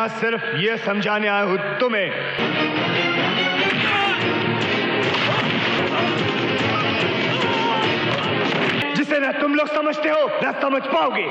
यहाँ सिर्फ ये समझाने आया हूं तुम्हें जिसे ना तुम लोग समझते हो ना समझ पाओगे.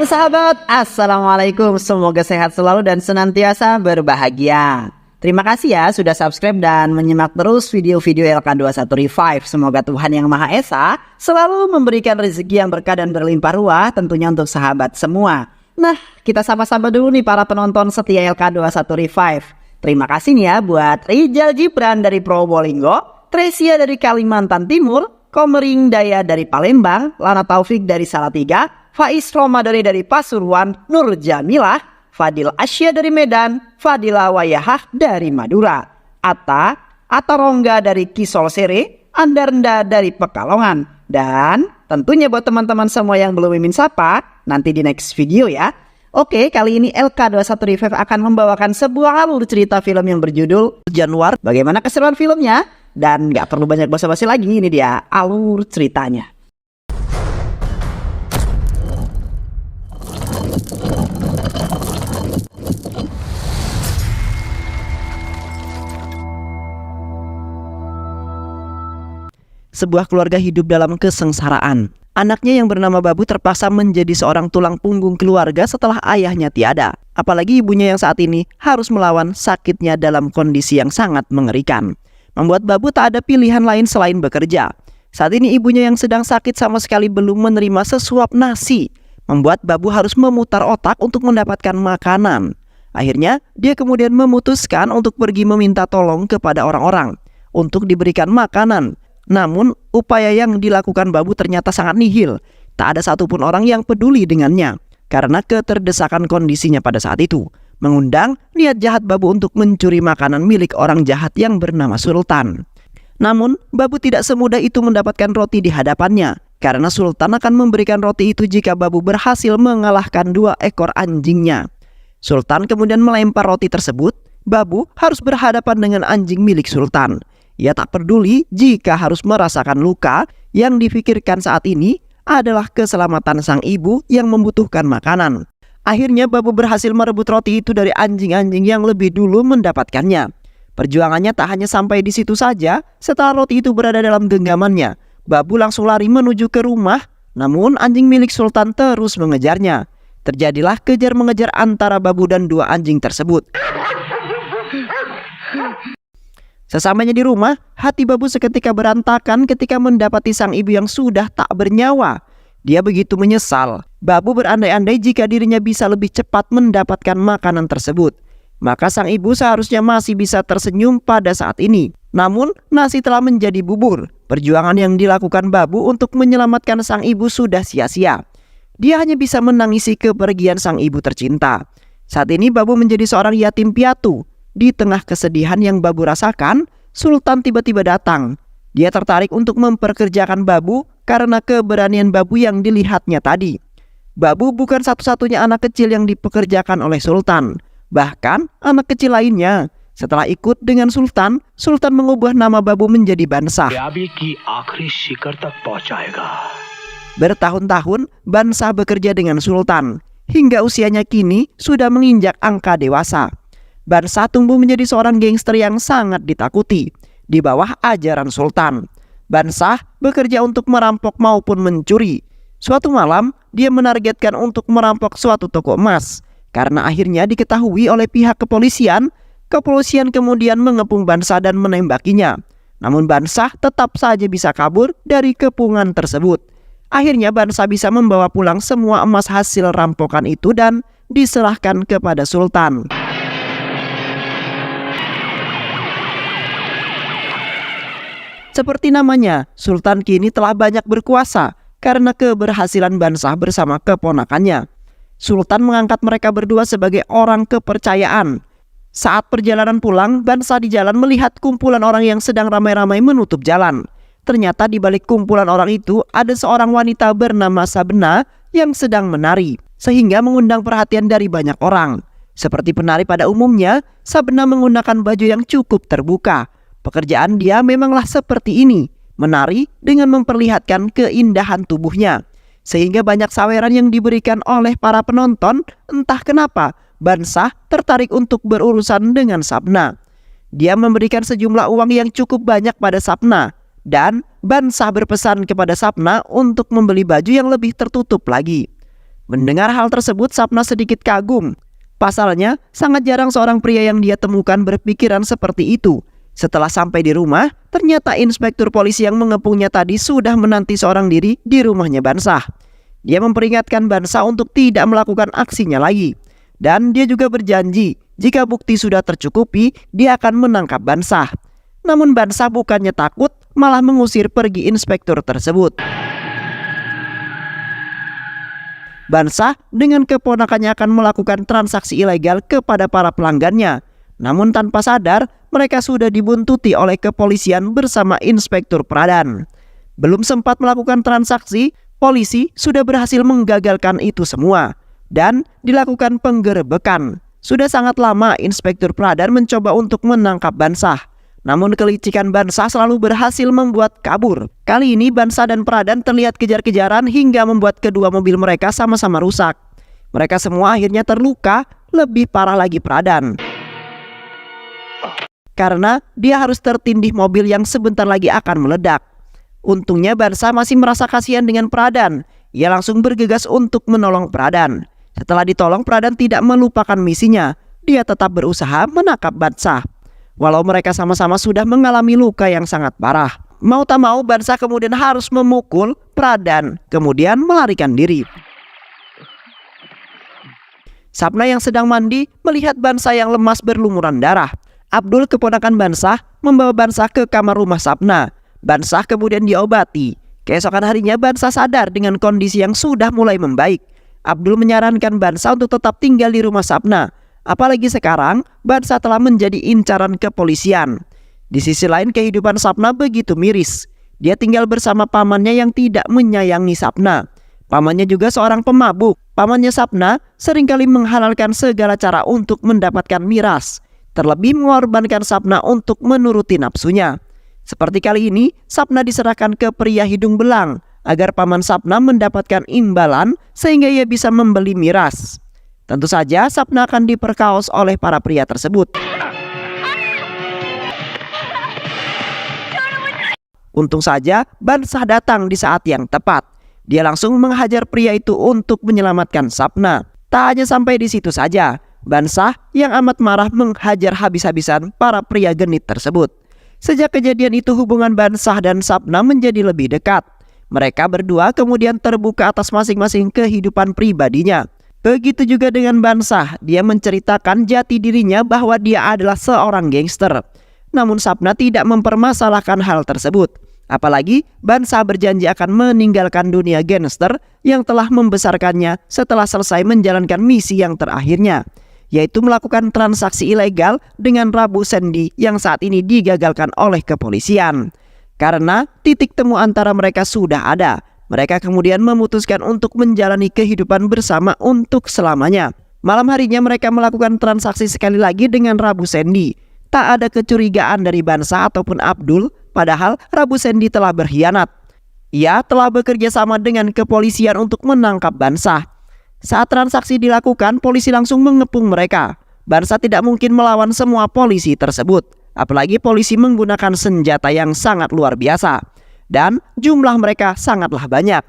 Sahabat, Assalamualaikum. Semoga sehat selalu dan senantiasa berbahagia. Terima kasih ya sudah subscribe dan menyimak terus video-video LK21 Revive. Semoga Tuhan Yang Maha Esa selalu memberikan rezeki yang berkah dan berlimpah ruah tentunya untuk sahabat semua. Nah, kita sama-sama dulu nih para penonton setia LK21 Revive. Terima kasih nih ya buat Rijal Gibran dari Probolinggo, Tresia dari Kalimantan Timur, Komering Daya dari Palembang, Lana Taufik dari Salatiga, Faiz Romadhani dari Pasuruan, Nur Jamilah, Fadil Asya dari Medan, Fadila Wayahah dari Madura, Atta Rongga dari Kisol Sere, Andarenda dari Pekalongan. Dan tentunya buat teman-teman semua yang belum mimin sapa, nanti di next video ya. Oke, kali ini LK21 Revive akan membawakan sebuah alur cerita film yang berjudul Januar. Bagaimana keseruan filmnya? Dan gak perlu banyak basa-basi lagi, ini dia alur ceritanya. Sebuah keluarga hidup dalam kesengsaraan. Anaknya yang bernama Babu terpaksa menjadi seorang tulang punggung keluarga setelah ayahnya tiada. Apalagi ibunya yang saat ini harus melawan sakitnya dalam kondisi yang sangat mengerikan. Membuat Babu tak ada pilihan lain selain bekerja. Saat ini ibunya yang sedang sakit sama sekali belum menerima sesuap nasi. Membuat Babu harus memutar otak untuk mendapatkan makanan. Akhirnya dia kemudian memutuskan untuk pergi meminta tolong kepada orang-orang untuk diberikan makanan. Namun, upaya yang dilakukan Babu ternyata sangat nihil. Tak ada satupun orang yang peduli dengannya. Karena keterdesakan kondisinya pada saat itu mengundang niat jahat Babu untuk mencuri makanan milik orang jahat yang bernama Sultan. Namun, Babu tidak semudah itu mendapatkan roti di hadapannya. Karena Sultan akan memberikan roti itu jika Babu berhasil mengalahkan 2 ekor anjingnya. Sultan kemudian melempar roti tersebut. Babu harus berhadapan dengan anjing milik Sultan. Ia tak peduli jika harus merasakan luka. Yang difikirkan saat ini adalah keselamatan sang ibu yang membutuhkan makanan. Akhirnya Babu berhasil merebut roti itu dari anjing-anjing yang lebih dulu mendapatkannya. Perjuangannya tak hanya sampai di situ saja. Setelah roti itu berada dalam genggamannya, Babu langsung lari menuju ke rumah. Namun anjing milik Sultan terus mengejarnya. Terjadilah kejar-mengejar antara Babu dan 2 anjing tersebut. Sesamanya di rumah, hati Babu seketika berantakan ketika mendapati sang ibu yang sudah tak bernyawa. Dia begitu menyesal. Babu berandai-andai jika dirinya bisa lebih cepat mendapatkan makanan tersebut. Maka sang ibu seharusnya masih bisa tersenyum pada saat ini. Namun, nasi telah menjadi bubur. Perjuangan yang dilakukan Babu untuk menyelamatkan sang ibu sudah sia-sia. Dia hanya bisa menangisi kepergian sang ibu tercinta. Saat ini Babu menjadi seorang yatim piatu. Di tengah kesedihan yang Babu rasakan, Sultan tiba-tiba datang. Dia tertarik untuk memperkerjakan Babu karena keberanian Babu yang dilihatnya tadi. Babu bukan satu-satunya anak kecil yang dipekerjakan oleh Sultan. Bahkan anak kecil lainnya. Setelah ikut dengan Sultan, Sultan mengubah nama Babu menjadi Bansah. Bertahun-tahun Bansah bekerja dengan Sultan. Hingga usianya kini sudah menginjak angka dewasa. Bansah tumbuh menjadi seorang gangster yang sangat ditakuti di bawah ajaran Sultan. Bansah bekerja untuk merampok maupun mencuri. Suatu malam, dia menargetkan untuk merampok suatu toko emas. Karena akhirnya diketahui oleh pihak kepolisian, kepolisian kemudian mengepung Bansah dan menembakinya. Namun Bansah tetap saja bisa kabur dari kepungan tersebut. Akhirnya Bansah bisa membawa pulang semua emas hasil rampokan itu dan diserahkan kepada Sultan. Seperti namanya, Sultan kini telah banyak berkuasa karena keberhasilan Bansah bersama keponakannya. Sultan mengangkat mereka berdua sebagai orang kepercayaan. Saat perjalanan pulang, Bansah di jalan melihat kumpulan orang yang sedang ramai-ramai menutup jalan. Ternyata di balik kumpulan orang itu ada seorang wanita bernama Sabna yang sedang menari, sehingga mengundang perhatian dari banyak orang. Seperti penari pada umumnya, Sabna menggunakan baju yang cukup terbuka. Pekerjaan dia memanglah seperti ini, menari dengan memperlihatkan keindahan tubuhnya. sehingga banyak saweran yang diberikan oleh para penonton. Entah kenapa Bansah tertarik untuk berurusan dengan Sapna. Dia memberikan sejumlah uang yang cukup banyak pada Sapna, dan Bansah berpesan kepada Sapna untuk membeli baju yang lebih tertutup lagi. Mendengar hal tersebut, Sapna sedikit kagum. Pasalnya, sangat jarang seorang pria yang dia temukan berpikiran seperti itu. Setelah sampai di rumah, ternyata inspektur polisi yang mengepungnya tadi sudah menanti seorang diri di rumahnya Bansah. Dia memperingatkan Bansah untuk tidak melakukan aksinya lagi. Dan dia juga berjanji, jika bukti sudah tercukupi, dia akan menangkap Bansah. Namun Bansah bukannya takut, malah mengusir pergi inspektur tersebut. Bansah dengan keponakannya akan melakukan transaksi ilegal kepada para pelanggannya. Namun tanpa sadar, mereka sudah dibuntuti oleh kepolisian bersama Inspektur Pradan. Belum sempat melakukan transaksi, polisi sudah berhasil menggagalkan itu semua dan dilakukan penggerebekan. Sudah sangat lama Inspektur Pradan mencoba untuk menangkap Bansah. Namun kelicikan Bansah selalu berhasil membuat kabur. Kali ini Bansah dan Pradan terlihat kejar-kejaran hingga membuat kedua mobil mereka sama-sama rusak. Mereka semua akhirnya terluka, lebih parah lagi Pradan, karena dia harus tertindih mobil yang sebentar lagi akan meledak. Untungnya Bansah masih merasa kasihan dengan Pradan. Ia langsung bergegas untuk menolong Pradan. Setelah ditolong, Pradan tidak melupakan misinya. Dia tetap berusaha menangkap Bansah. Walau mereka sama-sama sudah mengalami luka yang sangat parah. Mau tak mau Bansah kemudian harus memukul Pradan, kemudian melarikan diri. Sapna yang sedang mandi melihat Bansah yang lemas berlumuran darah. Abdul, keponakan Bansah, membawa Bansah ke kamar rumah Sapna. Bansah kemudian diobati. Keesokan harinya Bansah sadar dengan kondisi yang sudah mulai membaik. Abdul menyarankan Bansah untuk tetap tinggal di rumah Sapna. Apalagi sekarang Bansah telah menjadi incaran kepolisian. Di sisi lain kehidupan Sapna begitu miris. Dia tinggal bersama pamannya yang tidak menyayangi Sapna. Pamannya juga seorang pemabuk. Pamannya Sapna seringkali menghalalkan segala cara untuk mendapatkan miras, terlebih mengorbankan Sapna untuk menuruti nafsunya. Seperti kali ini, Sapna diserahkan ke pria hidung belang agar paman Sapna mendapatkan imbalan sehingga ia bisa membeli miras. Tentu saja Sapna akan diperkaos oleh para pria tersebut. Untung saja Bansah datang di saat yang tepat. Dia langsung menghajar pria itu untuk menyelamatkan Sapna. Tak hanya sampai di situ saja, Bansah yang amat marah menghajar habis-habisan para pria genit tersebut. Sejak kejadian itu hubungan Bansah dan Sapna menjadi lebih dekat. Mereka berdua kemudian terbuka atas masing-masing kehidupan pribadinya. Begitu juga dengan Bansah, dia menceritakan jati dirinya bahwa dia adalah seorang gangster. Namun Sapna tidak mempermasalahkan hal tersebut. Apalagi Bansah berjanji akan meninggalkan dunia gangster yang telah membesarkannya setelah selesai menjalankan misi yang terakhirnya, yaitu melakukan transaksi ilegal dengan Rabu Sandy yang saat ini digagalkan oleh kepolisian. Karena titik temu antara mereka sudah ada, mereka kemudian memutuskan untuk menjalani kehidupan bersama untuk selamanya. Malam harinya mereka melakukan transaksi sekali lagi dengan Rabu Sandy. Tak ada kecurigaan dari Bansah ataupun Abdul, padahal Rabu Sandy telah berkhianat. Ia telah bekerja sama dengan kepolisian untuk menangkap Bansah. Saat transaksi dilakukan, polisi langsung mengepung mereka. Bansah tidak mungkin melawan semua polisi tersebut. Apalagi polisi menggunakan senjata yang sangat luar biasa. Dan jumlah mereka sangatlah banyak.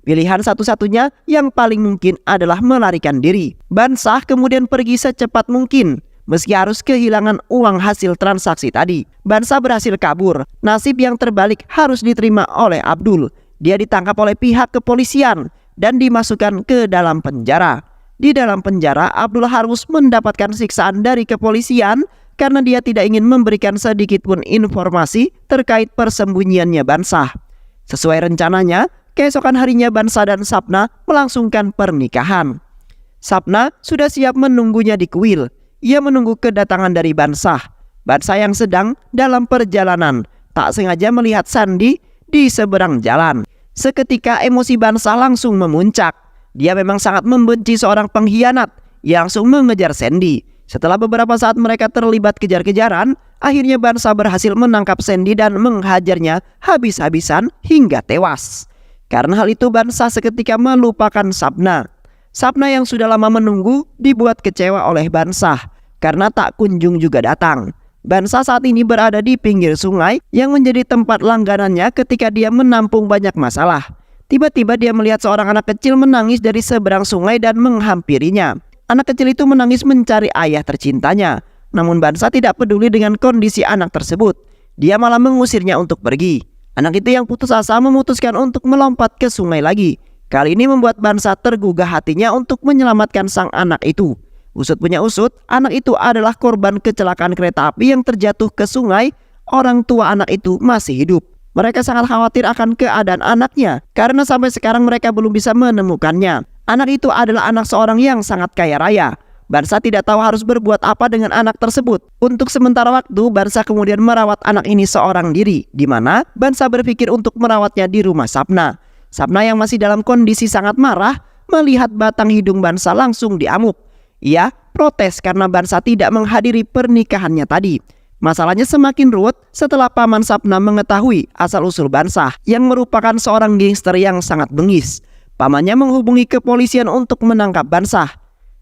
Pilihan satu-satunya yang paling mungkin adalah melarikan diri. Bansah kemudian pergi secepat mungkin. Meski harus kehilangan uang hasil transaksi tadi, Bansah berhasil kabur. Nasib yang terbalik harus diterima oleh Abdul. Dia ditangkap oleh pihak kepolisian dan dimasukkan ke dalam penjara. Di dalam penjara, Abdul harus mendapatkan siksaan dari kepolisian karena dia tidak ingin memberikan sedikit pun informasi terkait persembunyiannya Bansah. Sesuai rencananya, keesokan harinya Bansah dan Sapna melangsungkan pernikahan. Sapna sudah siap menunggunya di kuil. Ia menunggu kedatangan dari Bansah. Bansah yang sedang dalam perjalanan tak sengaja melihat Sandy di seberang jalan. Seketika emosi Bansah langsung memuncak. Dia memang sangat membenci seorang pengkhianat. Ia langsung mengejar Sandy. Setelah beberapa saat mereka terlibat kejar-kejaran, akhirnya Bansah berhasil menangkap Sandy dan menghajarnya habis-habisan hingga tewas. Karena hal itu Bansa seketika melupakan Sapna. Sapna yang sudah lama menunggu dibuat kecewa oleh Bansa karena tak kunjung juga datang. Bansa saat ini berada di pinggir sungai yang menjadi tempat langganannya ketika dia menampung banyak masalah. Tiba-tiba dia melihat seorang anak kecil menangis dari seberang sungai dan menghampirinya. Anak kecil itu menangis mencari ayah tercintanya. Namun Bansa tidak peduli dengan kondisi anak tersebut. Dia malah mengusirnya untuk pergi. Anak itu yang putus asa memutuskan untuk melompat ke sungai lagi. Kali ini membuat Bansa tergugah hatinya untuk menyelamatkan sang anak itu. Usut punya usut, anak itu adalah korban kecelakaan kereta api yang terjatuh ke sungai. Orang tua anak itu masih hidup. Mereka sangat khawatir akan keadaan anaknya karena sampai sekarang mereka belum bisa menemukannya. Anak itu adalah anak seorang yang sangat kaya raya. Bansa tidak tahu harus berbuat apa dengan anak tersebut. Untuk sementara waktu, Bansa kemudian merawat anak ini seorang diri, di mana Bansa berpikir untuk merawatnya di rumah Sapna. Sapna yang masih dalam kondisi sangat marah melihat batang hidung Bansa langsung diamuk. Ia protes karena Bansa tidak menghadiri pernikahannya tadi. Masalahnya semakin ruwet setelah paman Sapna mengetahui asal-usul Bansa yang merupakan seorang gangster yang sangat bengis. Pamannya menghubungi kepolisian untuk menangkap Bansa.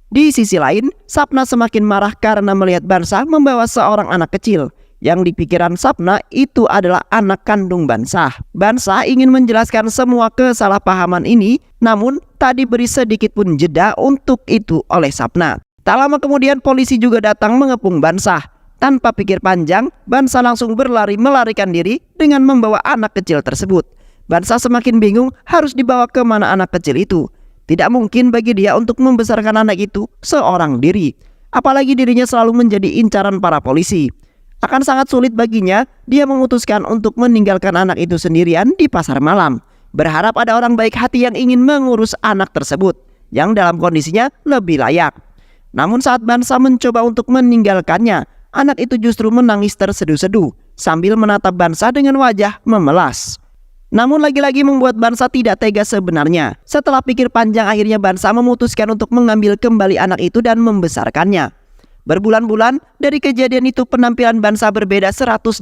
Di sisi lain, Sapna semakin marah karena melihat Bansa membawa seorang anak kecil. Yang di pikiran Sapna itu adalah anak kandung Bansa. Bansa ingin menjelaskan semua kesalahpahaman ini, namun tak diberi sedikit pun jeda untuk itu oleh Sapna. Tak lama kemudian polisi juga datang mengepung Bansa. Tanpa pikir panjang, Bansa langsung berlari melarikan diri dengan membawa anak kecil tersebut. Bansa semakin bingung harus dibawa ke mana anak kecil itu. Tidak mungkin bagi dia untuk membesarkan anak itu seorang diri. Apalagi dirinya selalu menjadi incaran para polisi. Akan sangat sulit baginya, dia memutuskan untuk meninggalkan anak itu sendirian di pasar malam. Berharap ada orang baik hati yang ingin mengurus anak tersebut, yang dalam kondisinya lebih layak. Namun saat Bansa mencoba untuk meninggalkannya, anak itu justru menangis terseduh-seduh sambil menatap Bansa dengan wajah memelas. Namun lagi-lagi membuat Bansa tidak tega sebenarnya. Setelah pikir panjang akhirnya Bansa memutuskan untuk mengambil kembali anak itu dan membesarkannya. Berbulan-bulan dari kejadian itu penampilan Bansa berbeda 180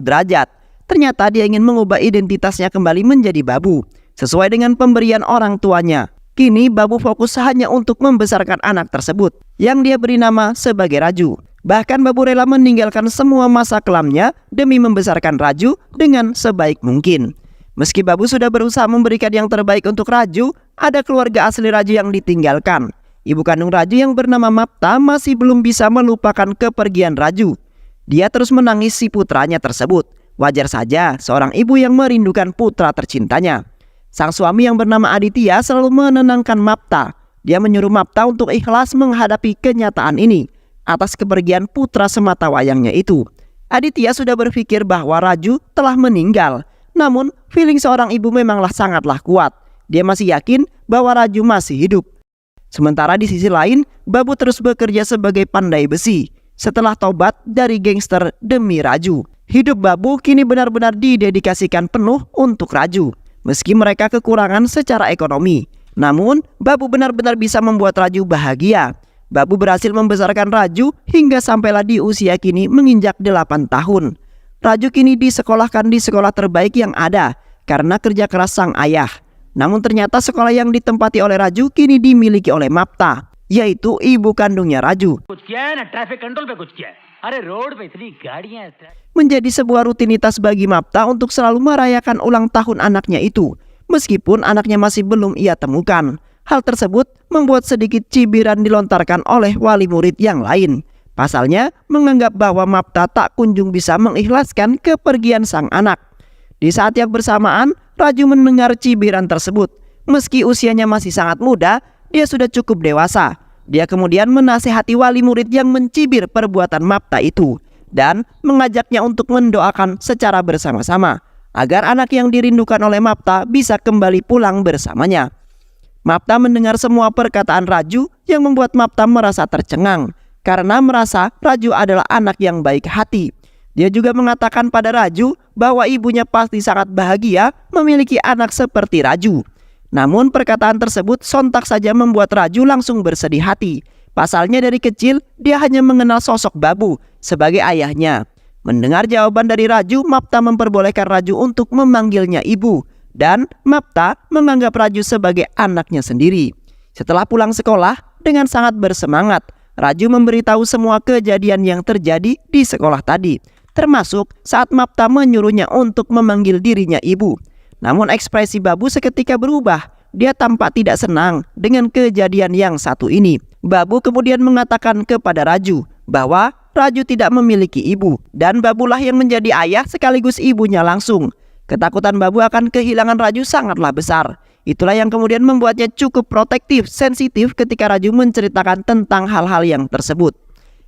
derajat. Ternyata dia ingin mengubah identitasnya kembali menjadi babu sesuai dengan pemberian orang tuanya. Kini Babu fokus hanya untuk membesarkan anak tersebut yang dia beri nama sebagai Raju. Bahkan Babu rela meninggalkan semua masa kelamnya demi membesarkan Raju dengan sebaik mungkin. Meski Babu sudah berusaha memberikan yang terbaik untuk Raju, ada keluarga asli Raju yang ditinggalkan. Ibu kandung Raju yang bernama Mapta masih belum bisa melupakan kepergian Raju. Dia terus menangis si putranya tersebut. Wajar saja seorang ibu yang merindukan putra tercintanya. Sang suami yang bernama Aditya selalu menenangkan Mapta. Dia menyuruh Mapta untuk ikhlas menghadapi kenyataan ini atas kepergian putra sematawayangnya itu. Aditya sudah berpikir bahwa Raju telah meninggal. Namun, feeling seorang ibu memanglah sangatlah kuat. Dia masih yakin bahwa Raju masih hidup. Sementara di sisi lain, Babu terus bekerja sebagai pandai besi. Setelah tobat dari gangster demi Raju, hidup Babu kini benar-benar didedikasikan penuh untuk Raju. Meski mereka kekurangan secara ekonomi, namun Babu benar-benar bisa membuat Raju bahagia. Babu berhasil membesarkan Raju hingga sampailah di usia kini menginjak 8 tahun. Raju kini disekolahkan di sekolah terbaik yang ada karena kerja keras sang ayah. Namun ternyata sekolah yang ditempati oleh Raju kini dimiliki oleh Mapta, yaitu ibu kandungnya Raju. Menjadi sebuah rutinitas bagi Mapta untuk selalu merayakan ulang tahun anaknya itu, meskipun anaknya masih belum ia temukan. Hal tersebut membuat sedikit cibiran dilontarkan oleh wali murid yang lain. Pasalnya menganggap bahwa Mapta tak kunjung bisa mengikhlaskan kepergian sang anak. Di saat yang bersamaan, Raju mendengar cibiran tersebut. Meski usianya masih sangat muda, dia sudah cukup dewasa. Dia kemudian menasihati wali murid yang mencibir perbuatan Mapta itu dan mengajaknya untuk mendoakan secara bersama-sama agar anak yang dirindukan oleh Mapta bisa kembali pulang bersamanya. Mapta mendengar semua perkataan Raju yang membuat Mapta merasa tercengang karena merasa Raju adalah anak yang baik hati. Dia juga mengatakan pada Raju bahwa ibunya pasti sangat bahagia memiliki anak seperti Raju. Namun perkataan tersebut sontak saja membuat Raju langsung bersedih hati. Pasalnya dari kecil dia hanya mengenal sosok Babu sebagai ayahnya. Mendengar jawaban dari Raju, Mapta memperbolehkan Raju untuk memanggilnya ibu dan Mapta menganggap Raju sebagai anaknya sendiri. Setelah pulang sekolah, dengan sangat bersemangat, Raju memberitahu semua kejadian yang terjadi di sekolah tadi, termasuk saat Mapta menyuruhnya untuk memanggil dirinya ibu. Namun ekspresi Babu seketika berubah. Dia tampak tidak senang dengan kejadian yang satu ini. Babu kemudian mengatakan kepada Raju bahwa Raju tidak memiliki ibu, dan Babulah yang menjadi ayah sekaligus ibunya langsung. Ketakutan Babu akan kehilangan Raju sangatlah besar. Itulah yang kemudian membuatnya cukup protektif, sensitif ketika Raju menceritakan tentang hal-hal yang tersebut.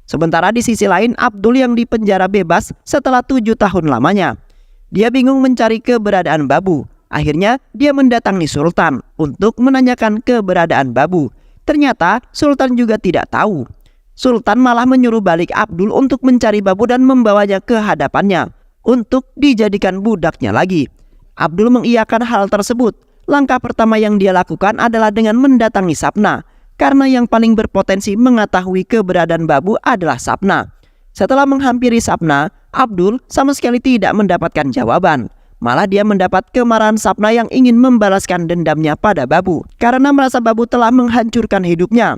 Sementara di sisi lain, Abdul yang dipenjara bebas setelah 7 tahun lamanya. Dia bingung mencari keberadaan Babu. Akhirnya dia mendatangi Sultan untuk menanyakan keberadaan Babu. Ternyata Sultan juga tidak tahu. Sultan malah menyuruh balik Abdul untuk mencari Babu dan membawanya ke hadapannya untuk dijadikan budaknya lagi. Abdul mengiyakan hal tersebut. Langkah pertama yang dia lakukan adalah dengan mendatangi Sapna, karena yang paling berpotensi mengetahui keberadaan Babu adalah Sapna. Setelah menghampiri Sapna, Abdul sama sekali tidak mendapatkan jawaban. Malah dia mendapat kemarahan Sapna yang ingin membalaskan dendamnya pada Babu karena merasa Babu telah menghancurkan hidupnya.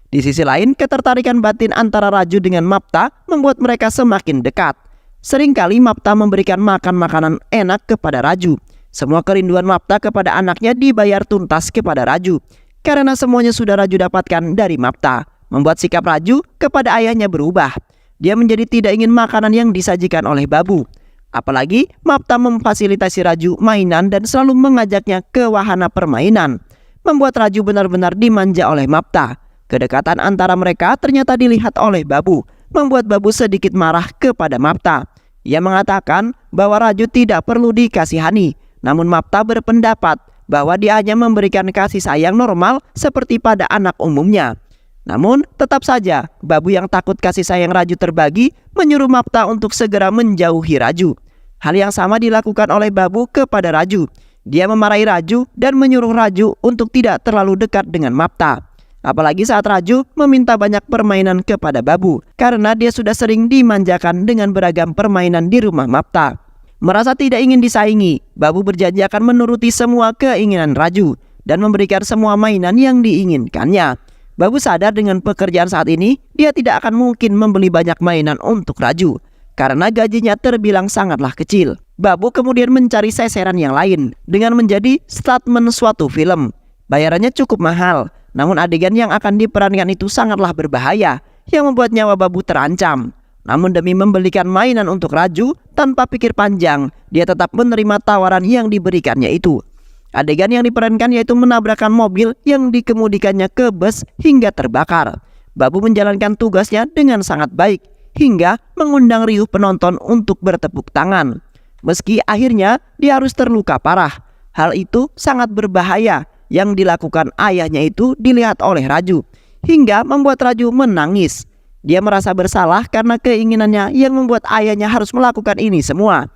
Di sisi lain, ketertarikan batin antara Raju dengan Mapta membuat mereka semakin dekat. Seringkali Mapta memberikan makan makanan enak kepada Raju. Semua kerinduan Mapta kepada anaknya dibayar tuntas kepada Raju, karena semuanya sudah Raju dapatkan dari Mapta. Membuat sikap Raju kepada ayahnya berubah. Dia menjadi tidak ingin makanan yang disajikan oleh Babu. Apalagi Mapta memfasilitasi Raju mainan dan selalu mengajaknya ke wahana permainan, membuat Raju benar-benar dimanja oleh Mapta. Kedekatan antara mereka ternyata dilihat oleh Babu, membuat Babu sedikit marah kepada Mapta. Ia mengatakan bahwa Raju tidak perlu dikasihani, namun Mapta berpendapat bahwa dia hanya memberikan kasih sayang normal seperti pada anak umumnya. Namun tetap saja Babu yang takut kasih sayang Raju terbagi menyuruh Mapta untuk segera menjauhi Raju. Hal yang sama dilakukan oleh Babu kepada Raju. Dia memarahi Raju dan menyuruh Raju untuk tidak terlalu dekat dengan Mapta. Apalagi saat Raju meminta banyak permainan kepada Babu, karena dia sudah sering dimanjakan dengan beragam permainan di rumah Mapta. Merasa tidak ingin disaingi, Babu berjanji akan menuruti semua keinginan Raju dan memberikan semua mainan yang diinginkannya. Babu sadar dengan pekerjaan saat ini, dia tidak akan mungkin membeli banyak mainan untuk Raju, karena gajinya terbilang sangatlah kecil. Babu kemudian mencari seseran yang lain dengan menjadi stuntman suatu film. Bayarannya cukup mahal, namun adegan yang akan diperankan itu sangatlah berbahaya, yang membuat nyawa Babu terancam. Namun demi membelikan mainan untuk Raju, tanpa pikir panjang, dia tetap menerima tawaran yang diberikannya itu. Adegan yang diperankan yaitu menabrakkan mobil yang dikemudikannya ke bus hingga terbakar. Babu menjalankan tugasnya dengan sangat baik, hingga mengundang riuh penonton untuk bertepuk tangan. Meski akhirnya dia harus terluka parah, hal itu sangat berbahaya. Yang dilakukan ayahnya itu dilihat oleh Raju, hingga membuat Raju menangis. Dia merasa bersalah karena keinginannya yang membuat ayahnya harus melakukan ini semua.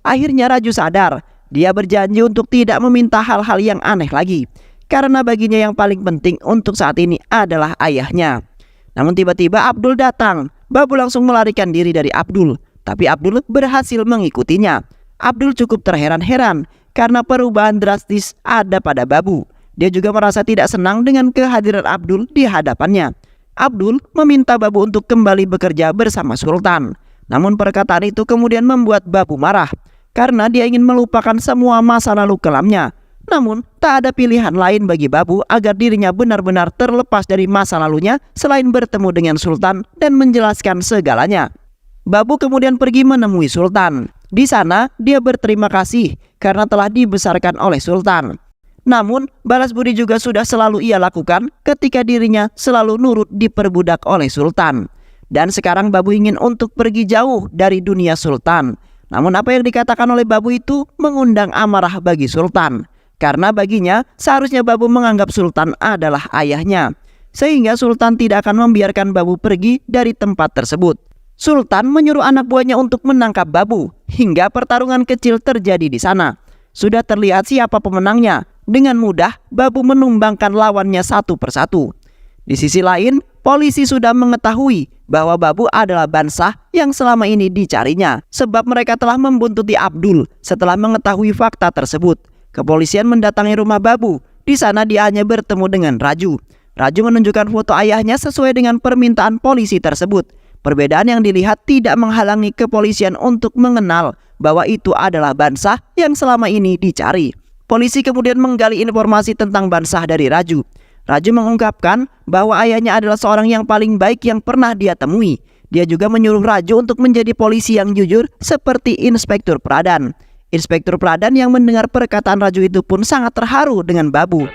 Akhirnya Raju sadar, dia berjanji untuk tidak meminta hal-hal yang aneh lagi, karena baginya yang paling penting untuk saat ini adalah ayahnya. Namun tiba-tiba Abdul datang. Babu langsung melarikan diri dari Abdul, tapi Abdul berhasil mengikutinya. Abdul cukup terheran-heran karena perubahan drastis ada pada Babu. Dia juga merasa tidak senang dengan kehadiran Abdul di hadapannya. Abdul meminta Babu untuk kembali bekerja bersama Sultan. Namun perkataan itu kemudian membuat Babu marah, karena dia ingin melupakan semua masa lalu kelamnya. Namun tak ada pilihan lain bagi Babu agar dirinya benar-benar terlepas dari masa lalunya selain bertemu dengan Sultan dan menjelaskan segalanya. Babu kemudian pergi menemui Sultan. Di sana dia berterima kasih karena telah dibesarkan oleh Sultan. Namun, balas budi juga sudah selalu ia lakukan ketika dirinya selalu nurut diperbudak oleh Sultan. Dan sekarang Babu ingin untuk pergi jauh dari dunia Sultan. Namun apa yang dikatakan oleh Babu itu mengundang amarah bagi Sultan. Karena baginya seharusnya Babu menganggap Sultan adalah ayahnya. Sehingga Sultan tidak akan membiarkan Babu pergi dari tempat tersebut. Sultan menyuruh anak buahnya untuk menangkap Babu, hingga pertarungan kecil terjadi di sana. Sudah terlihat siapa pemenangnya. Dengan mudah, Babu menumbangkan lawannya satu persatu. Di sisi lain, polisi sudah mengetahui bahwa Babu adalah Bansah yang selama ini dicarinya, sebab mereka telah membuntuti Abdul setelah mengetahui fakta tersebut. Kepolisian mendatangi rumah Babu. Di sana dia hanya bertemu dengan Raju. Raju menunjukkan foto ayahnya sesuai dengan permintaan polisi tersebut. Perbedaan yang dilihat tidak menghalangi kepolisian untuk mengenal bahwa itu adalah Bansah yang selama ini dicari. Polisi kemudian menggali informasi tentang Bansah dari Raju. Raju mengungkapkan bahwa ayahnya adalah seorang yang paling baik yang pernah dia temui. Dia juga menyuruh Raju untuk menjadi polisi yang jujur seperti Inspektur Pradhan. Inspektur Pradhan yang mendengar perkataan Raju itu pun sangat terharu dengan Babu.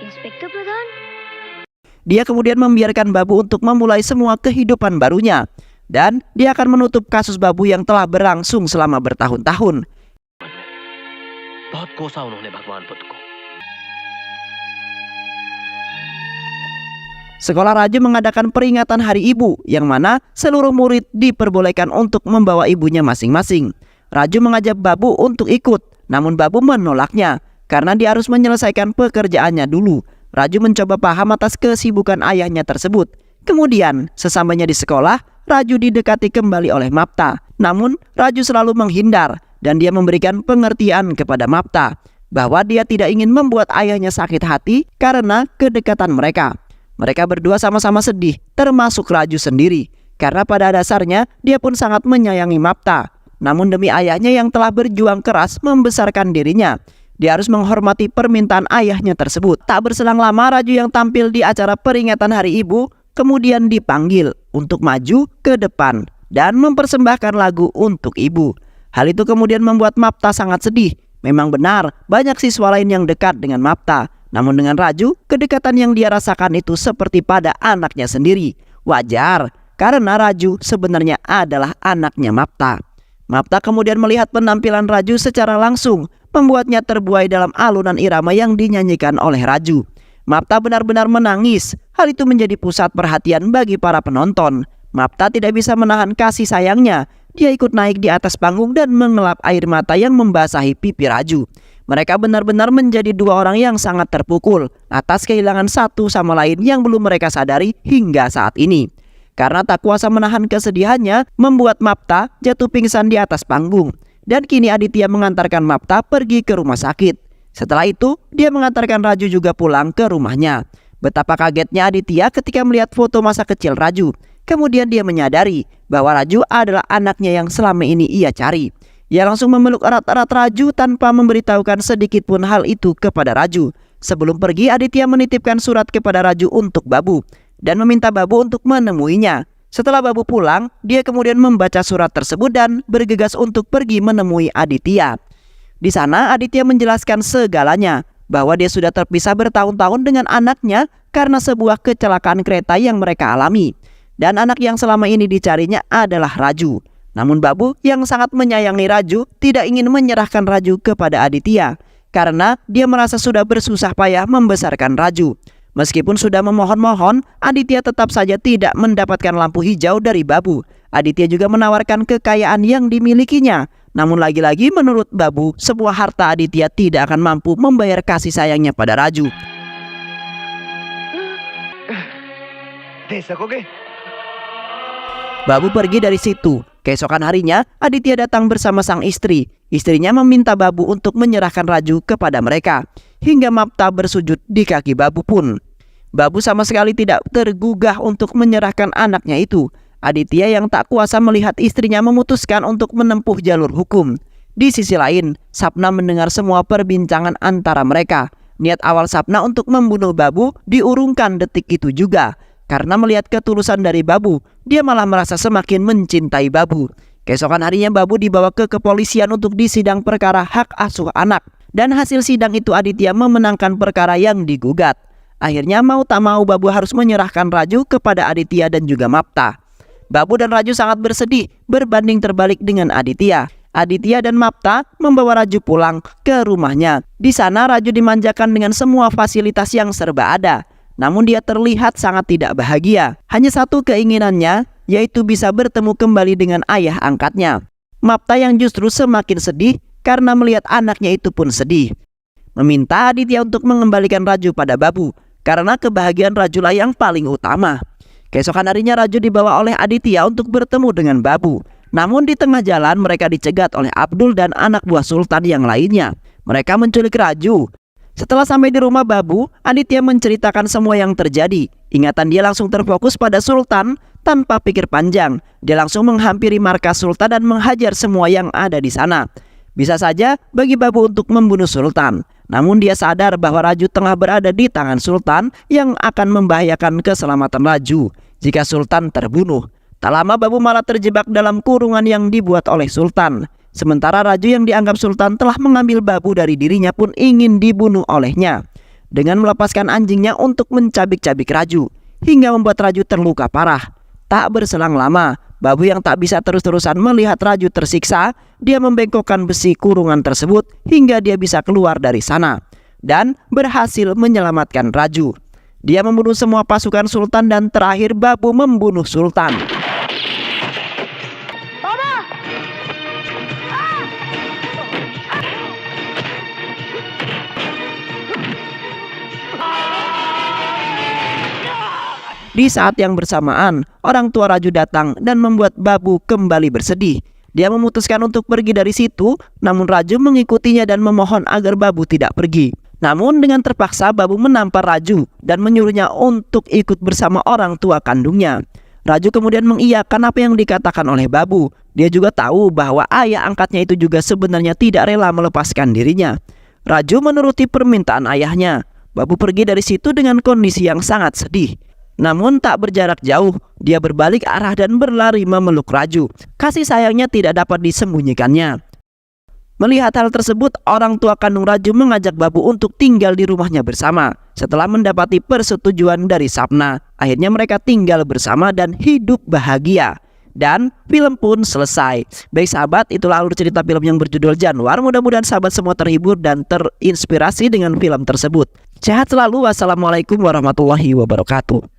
Inspektur Pradhan? Dia kemudian membiarkan Babu untuk memulai semua kehidupan barunya. Dan dia akan menutup kasus Babu yang telah berlangsung selama bertahun-tahun. Sekolah Raju mengadakan peringatan Hari Ibu, yang mana seluruh murid diperbolehkan untuk membawa ibunya masing-masing. Raju mengajak Babu untuk ikut, namun Babu menolaknya karena dia harus menyelesaikan pekerjaannya dulu. Raju mencoba paham atas kesibukan ayahnya tersebut. Kemudian, sesampainya di sekolah, Raju didekati kembali oleh Mapta. Namun, Raju selalu menghindar dan dia memberikan pengertian kepada Mapta bahwa dia tidak ingin membuat ayahnya sakit hati karena kedekatan mereka. Mereka berdua sama-sama sedih, termasuk Raju sendiri, karena pada dasarnya dia pun sangat menyayangi Mapta. Namun demi ayahnya yang telah berjuang keras membesarkan dirinya, dia harus menghormati permintaan ayahnya tersebut. Tak berselang lama, Raju yang tampil di acara peringatan Hari Ibu kemudian dipanggil untuk maju ke depan dan mempersembahkan lagu untuk ibu. Hal itu kemudian membuat Mapta sangat sedih. Memang benar, banyak siswa lain yang dekat dengan Mapta. Namun dengan Raju, kedekatan yang dia rasakan itu seperti pada anaknya sendiri. Wajar, karena Raju sebenarnya adalah anaknya Mapta. Mapta kemudian melihat penampilan Raju secara langsung, membuatnya terbuai dalam alunan irama yang dinyanyikan oleh Raju. Mapta benar-benar menangis. Hal itu menjadi pusat perhatian bagi para penonton. Mapta tidak bisa menahan kasih sayangnya. Dia ikut naik di atas panggung dan mengelap air mata yang membasahi pipi Raju. Mereka benar-benar menjadi dua orang yang sangat terpukul atas kehilangan satu sama lain yang belum mereka sadari hingga saat ini. Karena tak kuasa menahan kesedihannya, membuat Mapta jatuh pingsan di atas panggung. Dan kini Aditya mengantarkan Mapta pergi ke rumah sakit. Setelah itu, dia mengantarkan Raju juga pulang ke rumahnya. Betapa kagetnya Aditya ketika melihat foto masa kecil Raju. Kemudian dia menyadari bahwa Raju adalah anaknya yang selama ini ia cari. Ia langsung memeluk erat-erat Raju tanpa memberitahukan sedikit pun hal itu kepada Raju. Sebelum pergi, Aditya menitipkan surat kepada Raju untuk Babu dan meminta Babu untuk menemuinya. Setelah Babu pulang, dia kemudian membaca surat tersebut dan bergegas untuk pergi menemui Aditya. Di sana Aditya menjelaskan segalanya, bahwa dia sudah terpisah bertahun-tahun dengan anaknya karena sebuah kecelakaan kereta yang mereka alami. Dan anak yang selama ini dicarinya adalah Raju. Namun Babu yang sangat menyayangi Raju tidak ingin menyerahkan Raju kepada Aditya karena dia merasa sudah bersusah payah membesarkan Raju. Meskipun sudah memohon-mohon, Aditya tetap saja tidak mendapatkan lampu hijau dari Babu. Aditya juga menawarkan kekayaan yang dimilikinya. Namun lagi-lagi menurut Babu, sebuah harta Aditya tidak akan mampu membayar kasih sayangnya pada Raju. Babu pergi dari situ. Keesokan harinya, Aditya datang bersama sang istri. Istrinya meminta Babu untuk menyerahkan Raju kepada mereka. Hingga Mapta bersujud di kaki Babu pun. Babu sama sekali tidak tergugah untuk menyerahkan anaknya itu. Aditya yang tak kuasa melihat istrinya memutuskan untuk menempuh jalur hukum. Di sisi lain, Sapna mendengar semua perbincangan antara mereka. Niat awal Sapna untuk membunuh Babu diurungkan detik itu juga. Karena melihat ketulusan dari Babu, dia malah merasa semakin mencintai Babu. Keesokan harinya Babu dibawa ke kepolisian untuk disidang perkara hak asuh anak. Dan hasil sidang itu Aditya memenangkan perkara yang digugat. Akhirnya mau tak mau Babu harus menyerahkan Raju kepada Aditya dan juga Mapta. Babu dan Raju sangat bersedih berbanding terbalik dengan Aditya. Aditya dan Mapta membawa Raju pulang ke rumahnya. Di sana Raju dimanjakan dengan semua fasilitas yang serba ada. Namun dia terlihat sangat tidak bahagia. Hanya satu keinginannya, yaitu bisa bertemu kembali dengan ayah angkatnya. Mapta yang justru semakin sedih karena melihat anaknya itu pun sedih. Meminta Aditya untuk mengembalikan Raju pada Babu, karena kebahagiaan Rajulah yang paling utama. Keesokan harinya Raju dibawa oleh Aditya untuk bertemu dengan Babu. Namun di tengah jalan mereka dicegat oleh Abdul dan anak buah Sultan yang lainnya. Mereka menculik Raju. Setelah sampai di rumah Babu, Aditya menceritakan semua yang terjadi. Ingatan dia langsung terfokus pada Sultan. Tanpa pikir panjang, dia langsung menghampiri markas Sultan dan menghajar semua yang ada di sana. Bisa saja bagi Babu untuk membunuh Sultan. Namun dia sadar bahwa Raju tengah berada di tangan Sultan yang akan membahayakan keselamatan Raju jika Sultan terbunuh. Tak lama Babu malah terjebak dalam kurungan yang dibuat oleh Sultan. Sementara Raju yang dianggap Sultan telah mengambil Babu dari dirinya pun ingin dibunuh olehnya dengan melepaskan anjingnya untuk mencabik-cabik Raju hingga membuat Raju terluka parah. Tak berselang lama, Babu yang tak bisa terus-terusan melihat Raju tersiksa, dia membengkokkan besi kurungan tersebut hingga dia bisa keluar dari sana dan berhasil menyelamatkan Raju. Dia membunuh semua pasukan Sultan dan terakhir Babu membunuh Sultan. Di saat yang bersamaan, orang tua Raju datang dan membuat Babu kembali bersedih. Dia memutuskan untuk pergi dari situ, namun Raju mengikutinya dan memohon agar Babu tidak pergi. Namun dengan terpaksa Babu menampar Raju dan menyuruhnya untuk ikut bersama orang tua kandungnya. Raju kemudian mengiyakan apa yang dikatakan oleh Babu. Dia juga tahu bahwa ayah angkatnya itu juga sebenarnya tidak rela melepaskan dirinya. Raju menuruti permintaan ayahnya. Babu pergi dari situ dengan kondisi yang sangat sedih. Namun tak berjarak jauh, dia berbalik arah dan berlari memeluk Raju. Kasih sayangnya tidak dapat disembunyikannya. Melihat hal tersebut, orang tua kandung Raju mengajak Babu untuk tinggal di rumahnya bersama. Setelah mendapati persetujuan dari Sapna, akhirnya mereka tinggal bersama dan hidup bahagia. Dan film pun selesai. Baik sahabat, itulah alur cerita film yang berjudul Januar. Mudah-mudahan sahabat semua terhibur dan terinspirasi dengan film tersebut. Sehat selalu. Wassalamualaikum warahmatullahi wabarakatuh.